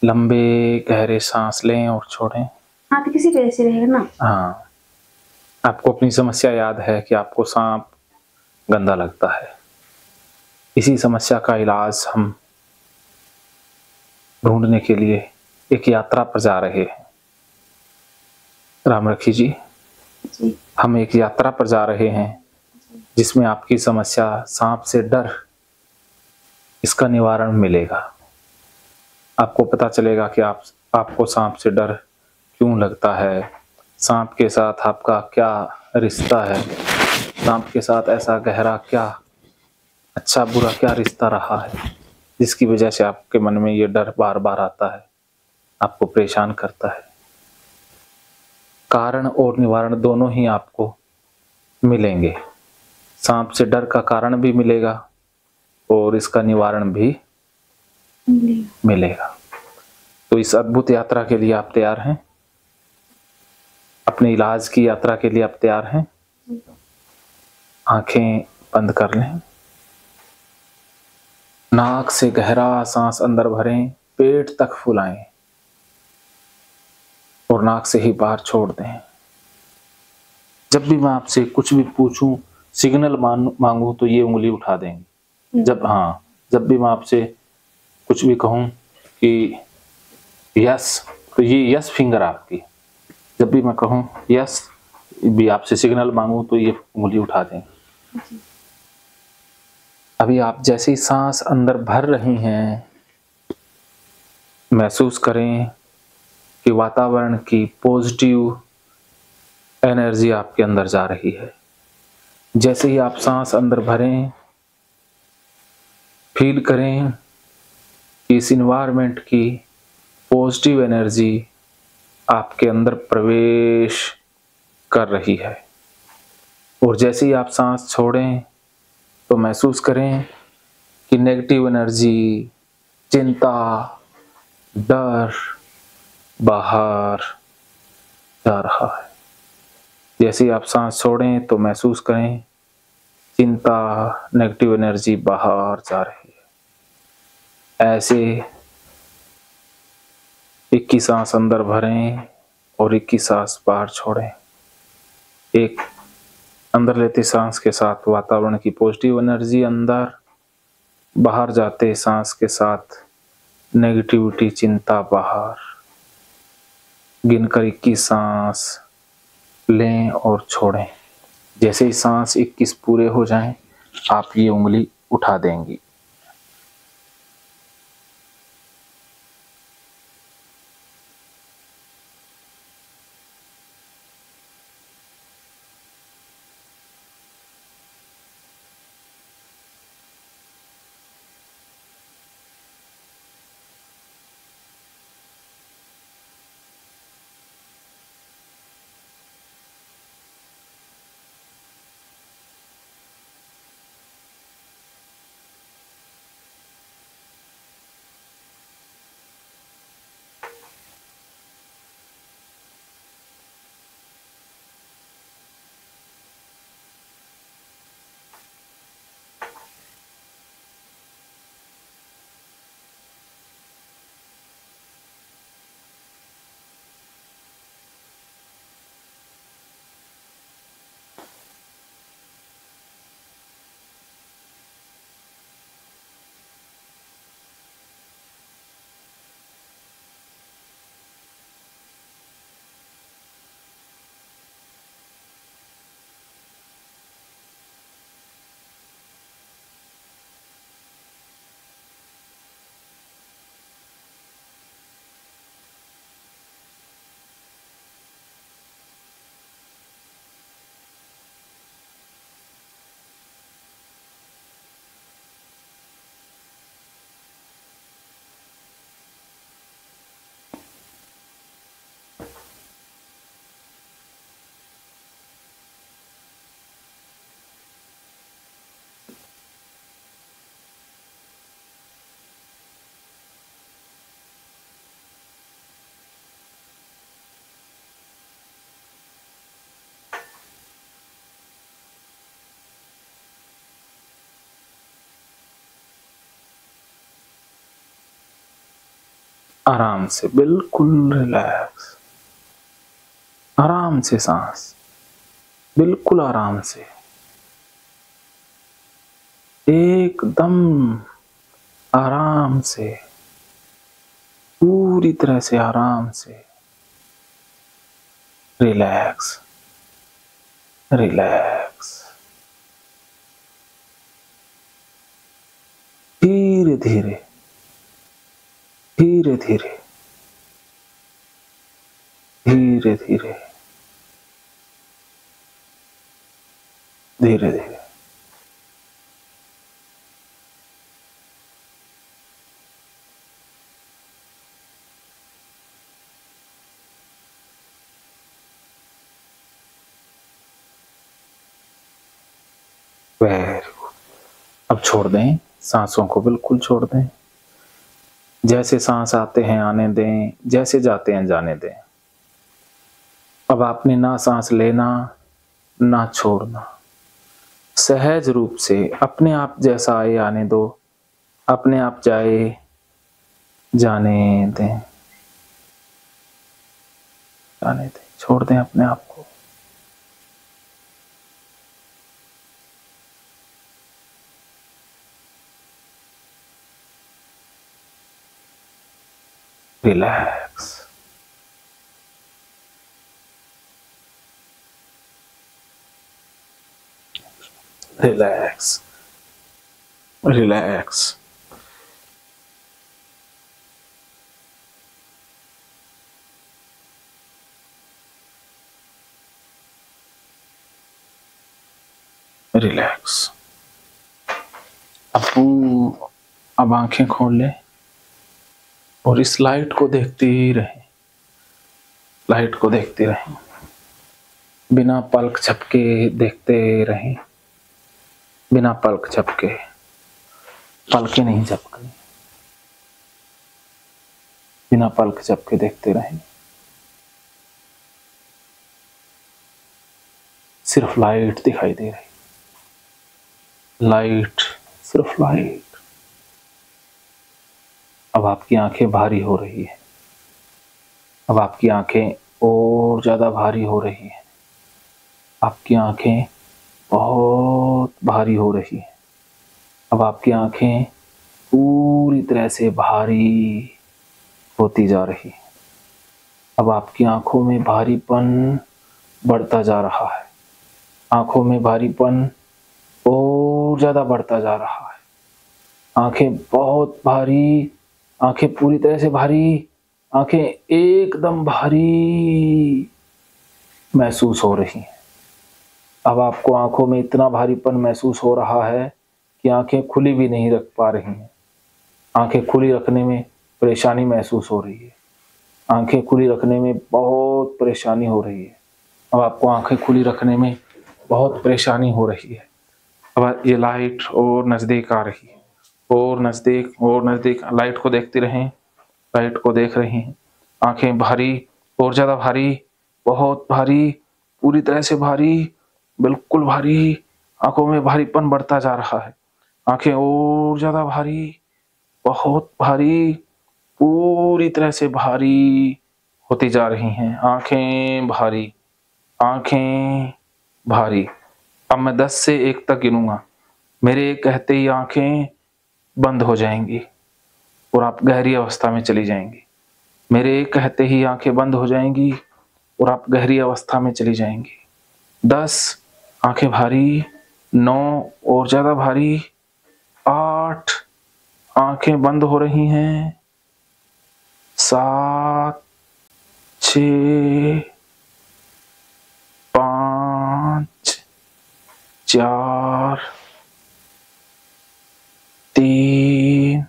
लंबे गहरे सांस लें और छोड़ें। हाँ, तो किसी तरह से रहेगा ना। हाँ, आपको अपनी समस्या याद है कि आपको सांप गंदा लगता है। इसी समस्या का इलाज हम ढूंढने के लिए एक यात्रा पर जा रहे हैं। राम रखी जी, जी। हम एक यात्रा पर जा रहे हैं जिसमें आपकी समस्या सांप से डर, इसका निवारण मिलेगा। आपको पता चलेगा कि आपको सांप से डर क्यों लगता है, सांप के साथ आपका क्या रिश्ता है, सांप के साथ ऐसा गहरा क्या अच्छा बुरा क्या रिश्ता रहा है जिसकी वजह से आपके मन में ये डर बार बार आता है, आपको परेशान करता है। कारण और निवारण दोनों ही आपको मिलेंगे। सांप से डर का कारण भी मिलेगा और इसका निवारण भी मिलेगा। तो इस अद्भुत यात्रा के लिए आप तैयार हैं? अपने इलाज की यात्रा के लिए आप तैयार हैं? आंखें बंद कर लें। नाक से गहरा सांस अंदर भरें, पेट तक फुलाएं और नाक से ही बाहर छोड़ दें। जब भी मैं आपसे कुछ भी पूछूं, सिग्नल मांगू तो ये उंगली उठा देंगे। जब भी मैं आपसे कुछ भी कहूं कि यस, तो ये यस फिंगर आपकी। जब भी मैं कहूं यस भी आपसे सिग्नल मांगू तो ये उंगली उठा देंगे। अभी आप जैसे ही सांस अंदर भर रही हैं, महसूस करें कि वातावरण की पॉजिटिव एनर्जी आपके अंदर जा रही है। जैसे ही आप सांस अंदर भरें, फील करें कि इस इन्वायरमेंट की पॉजिटिव एनर्जी आपके अंदर प्रवेश कर रही है। और जैसे ही आप सांस छोड़ें तो महसूस करें कि नेगेटिव एनर्जी, चिंता, डर बाहर जा रहा है। जैसे ही आप सांस छोड़ें तो महसूस करें चिंता, नेगेटिव एनर्जी बाहर जा रही है। ऐसे 21 सांस अंदर भरें और 21 सांस बाहर छोड़ें। एक अंदर लेते सांस के साथ वातावरण की पॉजिटिव एनर्जी अंदर, बाहर जाते सांस के साथ नेगेटिविटी, चिंता बाहर। गिनकर 21 सांस लें और छोड़ें। जैसे ही सांस 21 पूरे हो जाएं, आप ये उंगली उठा देंगी। आराम से, बिल्कुल रिलैक्स, आराम से सांस, बिल्कुल आराम से, एकदम आराम से, पूरी तरह से आराम से, रिलैक्स, रिलैक्स, धीरे धीरे, धीरे धीरे, धीरे धीरे, धीरे धीरे, वेरी गुड। अब छोड़ दें, सांसों को बिल्कुल छोड़ दें। जैसे सांस आते हैं आने दें, जैसे जाते हैं जाने दें। अब आपने ना सांस लेना ना छोड़ना, सहज रूप से अपने आप जैसा आए आने दो, अपने आप जाए जाने दें, जाने दें, छोड़ दें अपने आप को। Relax, relax, relax, relax. अब आंखें खोल लें और इस लाइट को देखते ही रहें, लाइट को देखते रहें, बिना पलक झपके देखते रहें, बिना पलक झपके, पलके नहीं झपकनी, बिना पलक झपके देखते रहें। सिर्फ लाइट दिखाई दे रही, लाइट, सिर्फ लाइट। अब आपकी आंखें भारी हो रही है, अब आपकी आंखें और ज्यादा भारी हो रही है, आपकी आंखें बहुत भारी हो रही है। अब आपकी आंखें पूरी तरह से भारी होती जा रही है। अब आपकी आंखों में भारीपन बढ़ता जा रहा है, आंखों में भारीपन और ज्यादा बढ़ता जा रहा है। आंखें बहुत भारी, आंखें पूरी तरह से भारी, आंखें एकदम भारी महसूस हो रही हैं। अब आपको आंखों में इतना भारीपन महसूस हो रहा है कि आंखें खुली भी नहीं रख पा रही हैं। आंखें खुली रखने में परेशानी महसूस हो रही है, आंखें खुली रखने में बहुत परेशानी हो रही है। अब आपको आंखें खुली रखने में बहुत परेशानी हो रही है। अब ये लाइट और नज़दीक आ रही है, और नज़दीक और नज़दीक। लाइट को देखते रहें, लाइट को देख रहे हैं। आंखें भारी और ज़्यादा भारी, बहुत भारी, पूरी तरह से भारी, बिल्कुल भारी। आंखों में भारीपन बढ़ता जा रहा है, आंखें और ज़्यादा भारी, बहुत भारी, पूरी तरह से भारी होती जा रही हैं। आंखें भारी, आंखें भारी। अब मैं 10 से 1 तक गिनूंगा, मेरे कहते ही आंखें बंद हो जाएंगी और आप गहरी अवस्था में चली जाएंगी। मेरे कहते ही आंखें बंद हो जाएंगी और आप गहरी अवस्था में चली जाएंगी। 10, आंखें भारी। 9, और ज्यादा भारी। 8, आंखें बंद हो रही हैं। 7, 6, 5, 4, 3,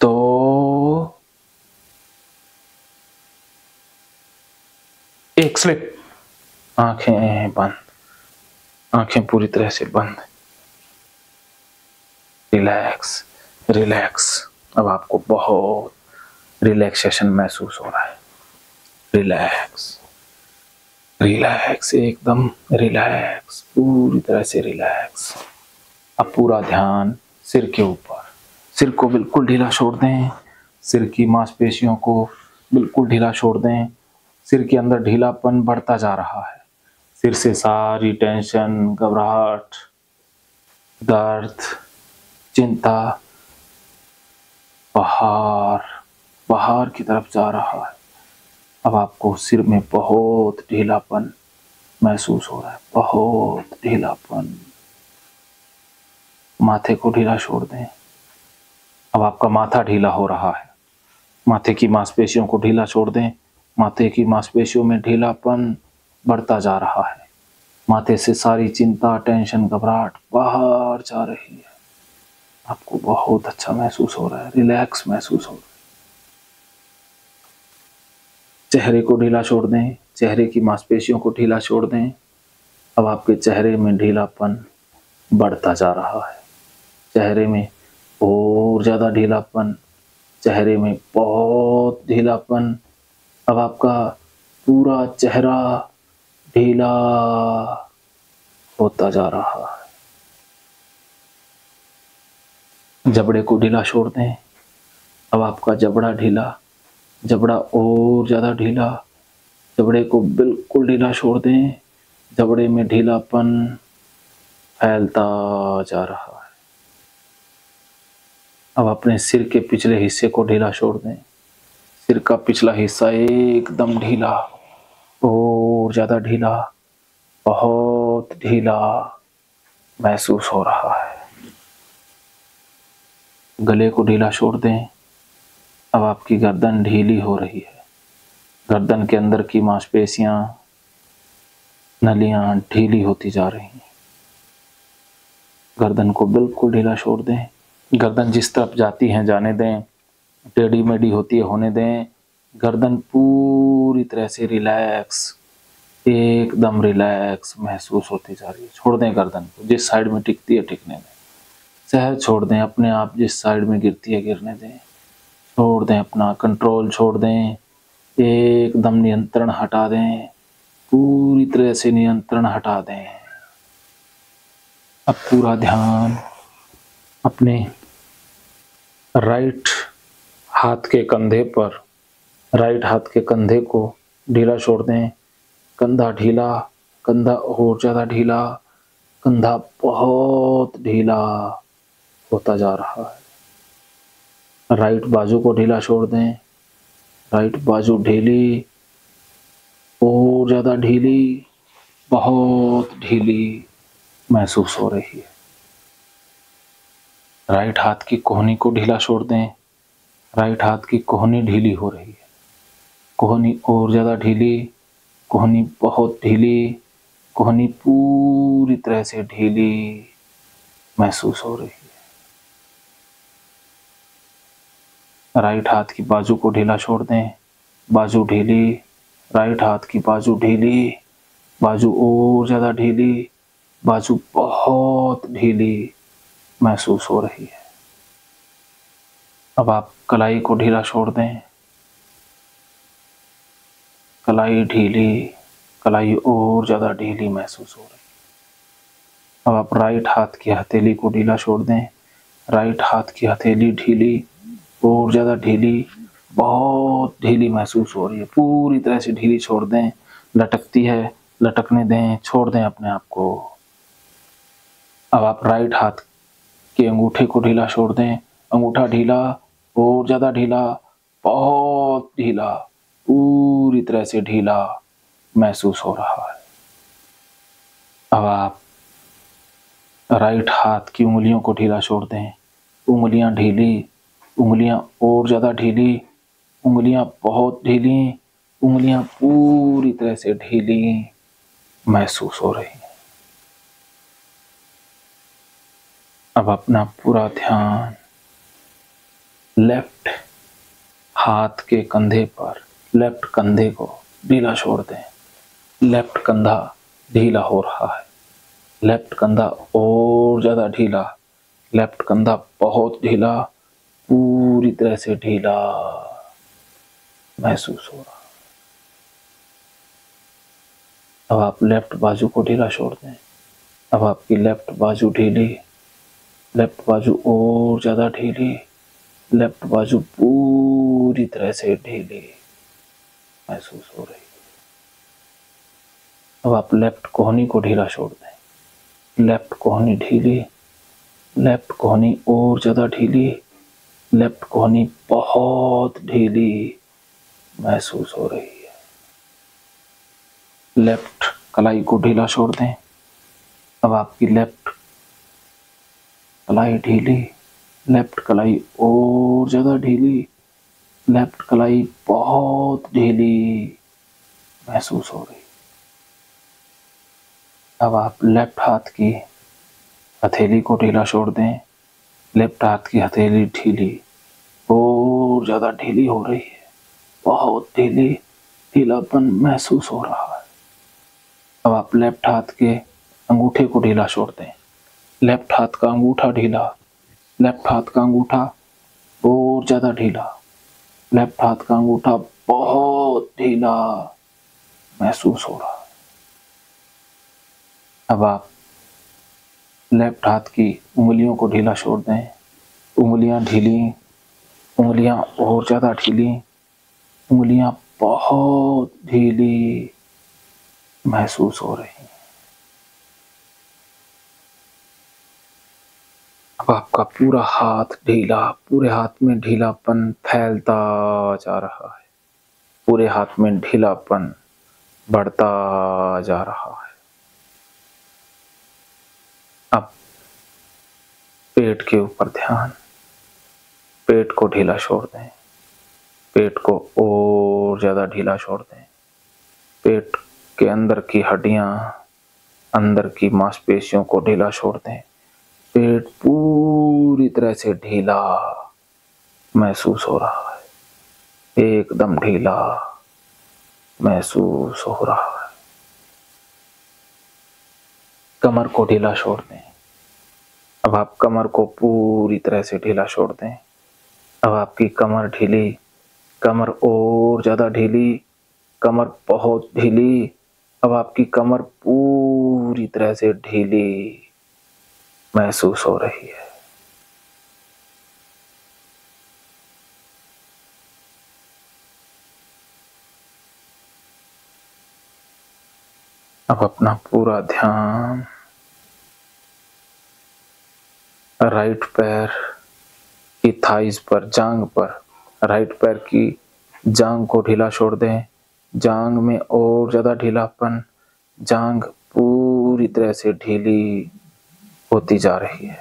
2, 1, स्लिप। आंखें बंद, आंखें पूरी तरह से बंद। Relax, relax. अब आपको बहुत रिलैक्सेशन महसूस हो रहा है। रिलैक्स, रिलैक्स, एकदम रिलैक्स, पूरी तरह से रिलैक्स। अब पूरा ध्यान सिर के ऊपर, सिर को बिल्कुल ढीला छोड़ दें, सिर की मांसपेशियों को बिल्कुल ढीला छोड़ दें। सिर के अंदर ढीलापन बढ़ता जा रहा है। सिर से सारी टेंशन, घबराहट, दर्द, चिंता बाहर की तरफ जा रहा है। अब आपको सिर में बहुत ढीलापन महसूस हो रहा है, बहुत ढीलापन। माथे को ढीला छोड़ दें। अब आपका माथा ढीला हो रहा है। माथे की मांसपेशियों को ढीला छोड़ दें। माथे की मांसपेशियों में ढीलापन बढ़ता जा रहा है। माथे से सारी चिंता, टेंशन, घबराहट बाहर जा रही है। आपको बहुत अच्छा महसूस हो रहा है, रिलैक्स महसूस हो रहा है। चेहरे को ढीला छोड़ दें। चेहरे की मांसपेशियों को ढीला छोड़ दें। अब आपके चेहरे में ढीलापन बढ़ता जा रहा है। चेहरे में और ज़्यादा ढीलापन, चेहरे में बहुत ढीलापन। अब आपका पूरा चेहरा ढीला होता जा रहा है। जबड़े को ढीला छोड़ दें। अब आपका जबड़ा ढीला, जबड़ा और ज़्यादा ढीला। जबड़े को बिल्कुल ढीला छोड़ दें। जबड़े में ढीलापन फैलता जा रहा है। अब अपने सिर के पिछले हिस्से को ढीला छोड़ दें। सिर का पिछला हिस्सा एकदम ढीला और ज़्यादा ढीला, बहुत ढीला महसूस हो रहा है। गले को ढीला छोड़ दें। अब आपकी गर्दन ढीली हो रही है। गर्दन के अंदर की मांसपेशियां, नलियां ढीली होती जा रही हैं। गर्दन को बिल्कुल ढीला छोड़ दें। गर्दन जिस तरफ जाती है जाने दें, टेढ़ी मेढ़ी होती है होने दें। गर्दन पूरी तरह से रिलैक्स, एकदम रिलैक्स महसूस होती जा रही है। छोड़ दें गर्दन को, जिस साइड में टिकती है टिकने दें। सहज छोड़ दें, अपने आप जिस साइड में गिरती है गिरने दें। छोड़ दें, अपना कंट्रोल छोड़ दें, एकदम नियंत्रण हटा दें, पूरी तरह से नियंत्रण हटा दें। अब पूरा ध्यान अपने राइट हाथ के कंधे पर, राइट हाथ के कंधे को ढीला छोड़ दें। कंधा ढीला, कंधा और ज़्यादा ढीला, कंधा बहुत ढीला होता जा रहा है। राइट बाजू को ढीला छोड़ दें। राइट बाजू ढीली और ज़्यादा ढीली, बहुत ढीली महसूस हो रही है। राइट हाथ की कोहनी को ढीला छोड़ दें। राइट हाथ की कोहनी ढीली हो रही है। कोहनी और ज़्यादा ढीली, कोहनी बहुत ढीली, कोहनी पूरी तरह से ढीली महसूस हो रही है। राइट हाथ की बाजू को ढीला छोड़ दें। बाजू ढीली, राइट हाथ की बाजू ढीली, बाजू और ज़्यादा ढीली, बाजू बहुत ढीली महसूस हो रही है। अब आप कलाई को ढीला छोड़ दें। कलाई ढीली, कलाई और ज़्यादा ढीली महसूस हो रही है। अब आप राइट हाथ की हथेली को ढीला छोड़ दें। राइट हाथ की हथेली ढीली और ज़्यादा ढीली, बहुत ढीली महसूस हो रही है। पूरी तरह से ढीली छोड़ दें। लटकती है, लटकने दें, छोड़ दें अपने आप को। अब आप राइट हाथ के अंगूठे को ढीला छोड़ दें। अंगूठा ढीला और ज़्यादा ढीला, बहुत ढीला, पूरी तरह से ढीला महसूस हो रहा है। अब आप राइट हाथ की उंगलियों को ढीला छोड़ दें। उंगलियां ढीली, उंगलियां और ज़्यादा ढीली, उंगलियां बहुत ढीली, उंगलियां पूरी तरह से ढीली महसूस हो रही हैं। अब अपना पूरा ध्यान लेफ्ट हाथ के कंधे पर, लेफ्ट कंधे को ढीला छोड़ दें। लेफ्ट कंधा ढीला हो रहा है। लेफ्ट कंधा और ज़्यादा ढीला, लेफ्ट कंधा बहुत ढीला, पूरी तरह से ढीला महसूस हो रहा है। अब आप लेफ्ट बाजू को ढीला छोड़ दें। अब आपकी लेफ्ट बाजू ढीली, लेफ्ट बाजू और ज़्यादा ढीली, लेफ्ट बाजू पूरी पूरी तरह से ढीली महसूस हो रही है। अब आप लेफ्ट कोहनी को ढीला छोड़ दें। लेफ्ट कोहनी ढीली, लेफ्ट कोहनी और ज्यादा ढीली, लेफ्ट कोहनी बहुत ढीली महसूस हो रही है। लेफ्ट कलाई को ढीला छोड़ दें। अब आपकी लेफ्ट कलाई ढीली, लेफ्ट कलाई और ज्यादा ढीली, लेफ्ट कलाई बहुत ढीली महसूस हो रही है। अब आप लेफ्ट हाथ की हथेली को ढीला छोड़ दें। लेफ्ट हाथ की हथेली ढीली और ज्यादा ढीली हो रही है, बहुत ढीली, ढीलापन महसूस हो रहा है। अब आप लेफ्ट हाथ के अंगूठे को ढीला छोड़ दें। लेफ्ट हाथ का अंगूठा ढीला, लेफ्ट हाथ का अंगूठा और ज्यादा ढीला, लेफ्ट हाथ का अंगूठा बहुत ढीला महसूस हो रहा है। अब आप लेफ्ट हाथ की उंगलियों को ढीला छोड़ दें। उंगलियां ढीली, उंगलियां और ज्यादा ढीली, उंगलियां बहुत ढीली महसूस हो रही हैं। अब आपका पूरा हाथ ढीला, पूरे हाथ में ढीलापन फैलता जा रहा है, पूरे हाथ में ढीलापन बढ़ता जा रहा है। अब पेट के ऊपर ध्यान, पेट को ढीला छोड़ दें। पेट को और ज्यादा ढीला छोड़ दें। पेट के अंदर की हड्डियां, अंदर की मांसपेशियों को ढीला छोड़ दें। पेट पूरी तरह से ढीला महसूस हो रहा है, एकदम ढीला महसूस हो रहा है। कमर को ढीला छोड़ दें। अब आप कमर को पूरी तरह से ढीला छोड़ दें। अब आपकी कमर ढीली, कमर और ज्यादा ढीली, कमर बहुत ढीली। अब आपकी कमर पूरी तरह से ढीली महसूस हो रही है। अब अपना पूरा ध्यान राइट पैर की थाइज पर, जांग पर, राइट पैर की जांग को ढीला छोड़ दें। जांग में और ज्यादा ढीलापन, जांग पूरी तरह से ढीली होती जा रही है।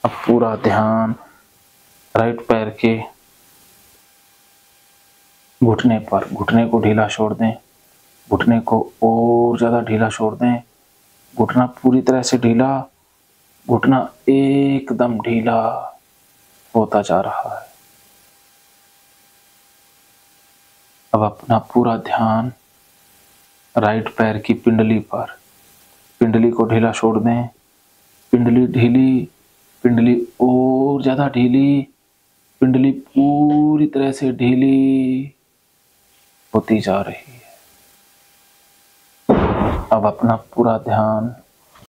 अब पूरा ध्यान राइट पैर के घुटने पर, घुटने को ढीला छोड़ दें। घुटने को और ज्यादा ढीला छोड़ दें। घुटना पूरी तरह से ढीला, घुटना एकदम ढीला होता जा रहा है। अब अपना पूरा ध्यान राइट पैर की पिंडली पर, पिंडली को ढीला छोड़ दें। पिंडली ढीली, पिंडली और ज्यादा ढीली, पिंडली पूरी तरह से ढीली होती जा रही है। अब अपना पूरा ध्यान